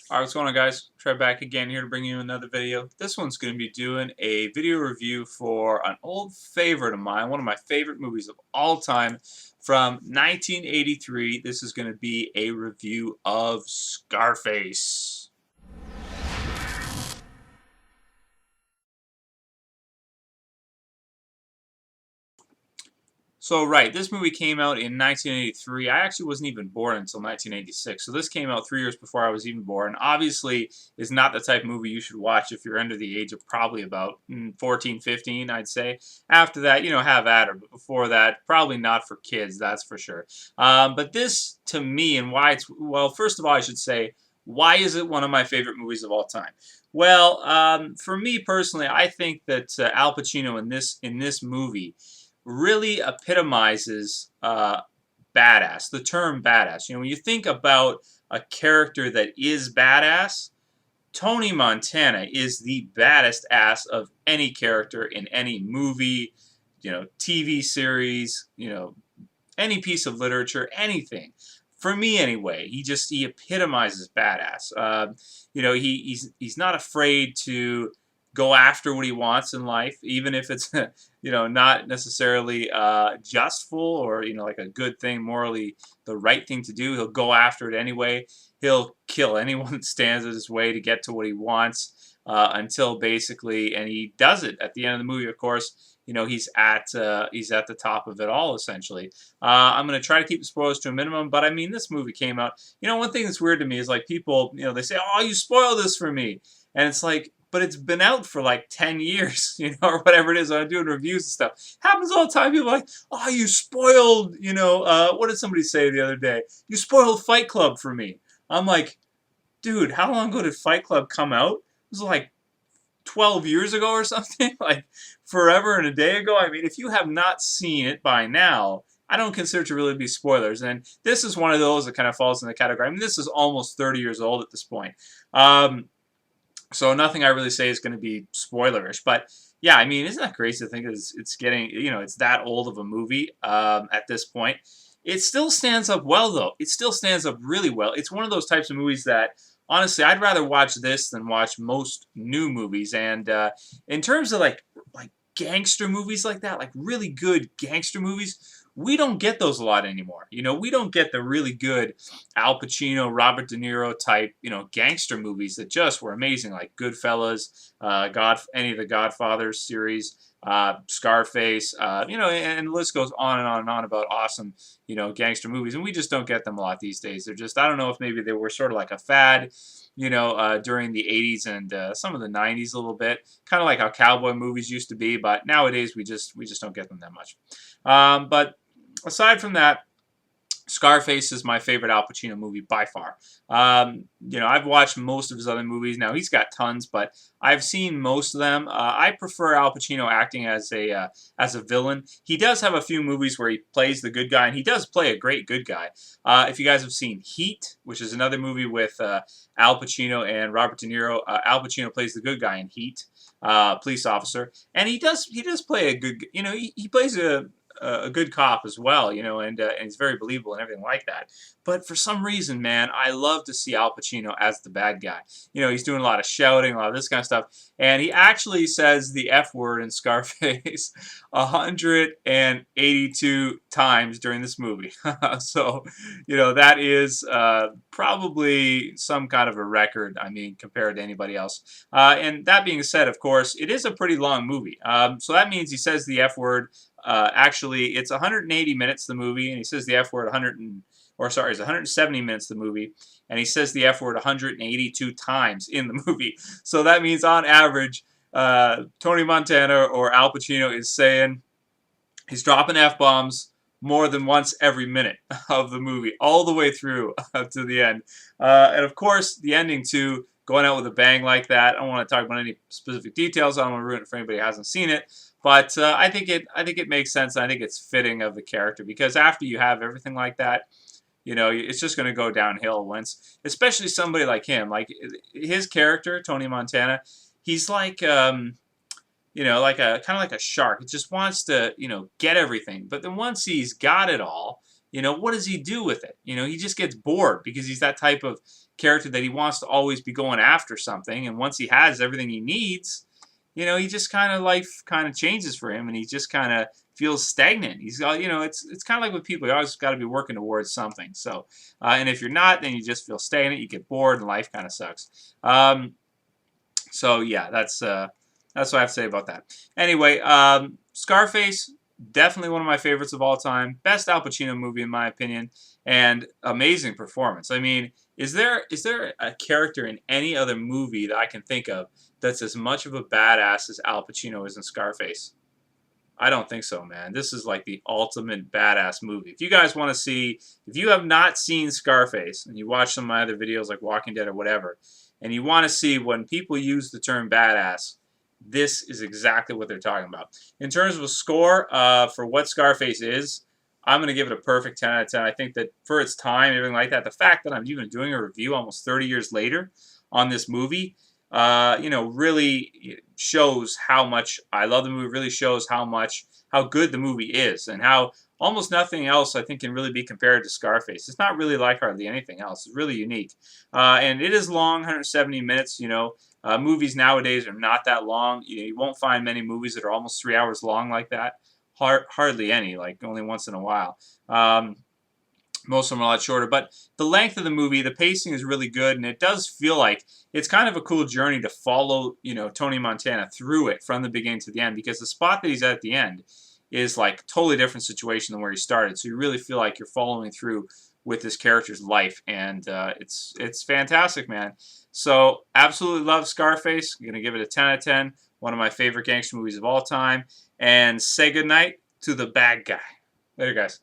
Alright, what's going on, guys? Trev back again here to bring you another video. This one's going to be doing a video review for an old favorite of mine, one of my favorite movies of all time from 1983. This is going to be a review of Scarface. So, right, this movie came out in 1983. I actually wasn't even born until 1986. So this came out 3 years before I was even born. Obviously, is not the type of movie you should watch if you're under the age of probably about 14, 15, I'd say. After that, have at it. But before that, probably not for kids, that's for sure. But this, to me, and why it's, well, first of all, I should say, why is it one of my favorite movies of all time? Well, for me personally, I think that Al Pacino in this movie really epitomizes badass, the term badass. When you think about a character that is badass, Tony Montana is the baddest ass of any character in any movie, TV series, any piece of literature, anything. For me, anyway, he epitomizes badass. He's not afraid to go after what he wants in life, even if it's not necessarily justful or like a good thing, morally the right thing to do. He'll go after it anyway. He'll kill anyone that stands in his way to get to what he wants until basically, and he does it at the end of the movie. Of course, he's at the top of it all essentially. I'm going to try to keep the spoilers to a minimum, but I mean, this movie came out. One thing that's weird to me is like people, they say, "Oh, you spoiled this for me," and it's like, but it's been out for like 10 years, or whatever it is. I'm doing reviews and stuff. Happens all the time. People are like, "Oh, you spoiled," what did somebody say the other day? "You spoiled Fight Club for me." I'm like, dude, how long ago did Fight Club come out? It was like 12 years ago or something, like forever and a day ago. I mean, if you have not seen it by now, I don't consider it to really be spoilers. And this is one of those that kind of falls in the category. I mean, this is almost 30 years old at this point. So nothing I really say is going to be spoilerish. But yeah, I mean, isn't that crazy to think it's getting, it's that old of a movie at this point? It still stands up well, though. It still stands up really well. It's one of those types of movies that, honestly, I'd rather watch this than watch most new movies. And in terms of like gangster movies like that, like really good gangster movies, we don't get those a lot anymore. We don't get the really good Al Pacino, Robert De Niro type, gangster movies that just were amazing, like Goodfellas, any of the Godfathers series, Scarface, and the list goes on and on and on about awesome, gangster movies, and we just don't get them a lot these days. They're just, I don't know if maybe they were sort of like a fad, during the 80s and some of the 90s a little bit, kind of like how cowboy movies used to be, but nowadays we just don't get them that much. But aside from that, Scarface is my favorite Al Pacino movie by far. I've watched most of his other movies. Now, he's got tons, but I've seen most of them. I prefer Al Pacino acting as a villain. He does have a few movies where he plays the good guy, and he does play a great good guy. If you guys have seen Heat, which is another movie with Al Pacino and Robert De Niro, Al Pacino plays the good guy in Heat, police officer, and he does play a good, he plays a good cop as well, and he's very believable and everything like that. But for some reason, man, I love to see Al Pacino as the bad guy. He's doing a lot of shouting, a lot of this kind of stuff, and he actually says the F word in Scarface 182 times during this movie. So, that is probably some kind of a record, I mean, compared to anybody else. And that being said, of course, it is a pretty long movie. So that means he says the F word. Actually, it's 180 minutes, the movie, and he says the F word it's 170 minutes, the movie, and he says the F word 182 times in the movie. So that means, on average, Tony Montana or Al Pacino he's dropping F-bombs more than once every minute of the movie, all the way through to the end. And of course, the ending too, going out with a bang like that. I don't want to talk about any specific details. I don't want to ruin it for anybody who hasn't seen it. But I think it makes sense. And I think it's fitting of the character, because after you have everything like that, it's just going to go downhill once, especially somebody like him. Like his character, Tony Montana, he's like, like a kind of like a shark. He just wants to, get everything. But then once he's got it all, what does he do with it? He just gets bored, because he's that type of character that he wants to always be going after something, and once he has everything he needs, he just kind of life kind of changes for him, and he just kind of feels stagnant. He's got, it's kind of like with people. You always got to be working towards something. So, and if you're not, then you just feel stagnant. You get bored, and life kind of sucks. So yeah, that's what I have to say about that. Anyway, Scarface, definitely one of my favorites of all time. Best Al Pacino movie in my opinion, and amazing performance. I mean, is there a character in any other movie that I can think of that's as much of a badass as Al Pacino is in Scarface? I don't think so, man. This is like the ultimate badass movie. If you guys want to see, if you have not seen Scarface, and you watch some of my other videos like Walking Dead or whatever, and you want to see when people use the term badass, this is exactly what they're talking about. In terms of a score, for what Scarface is, I'm going to give it a perfect 10 out of 10. I think that for its time and everything like that, the fact that I'm even doing a review almost 30 years later on this movie, really shows how much I love the movie, really shows how good the movie is, and how almost nothing else I think can really be compared to Scarface. It's not really like hardly anything else. It's really unique. And it is long, 170 minutes, movies nowadays are not that long. You won't find many movies that are almost 3 hours long like that. Hardly any, like only once in a while. Most of them are a lot shorter, but the length of the movie, the pacing is really good, and it does feel like it's kind of a cool journey to follow, Tony Montana through it from the beginning to the end, because the spot that he's at the end is like totally different situation than where he started. So you really feel like you're following through with this character's life, and it's fantastic, man. So absolutely love Scarface. I'm gonna give it a 10 out of 10. One of my favorite gangster movies of all time. And say goodnight to the bad guy. Later, guys.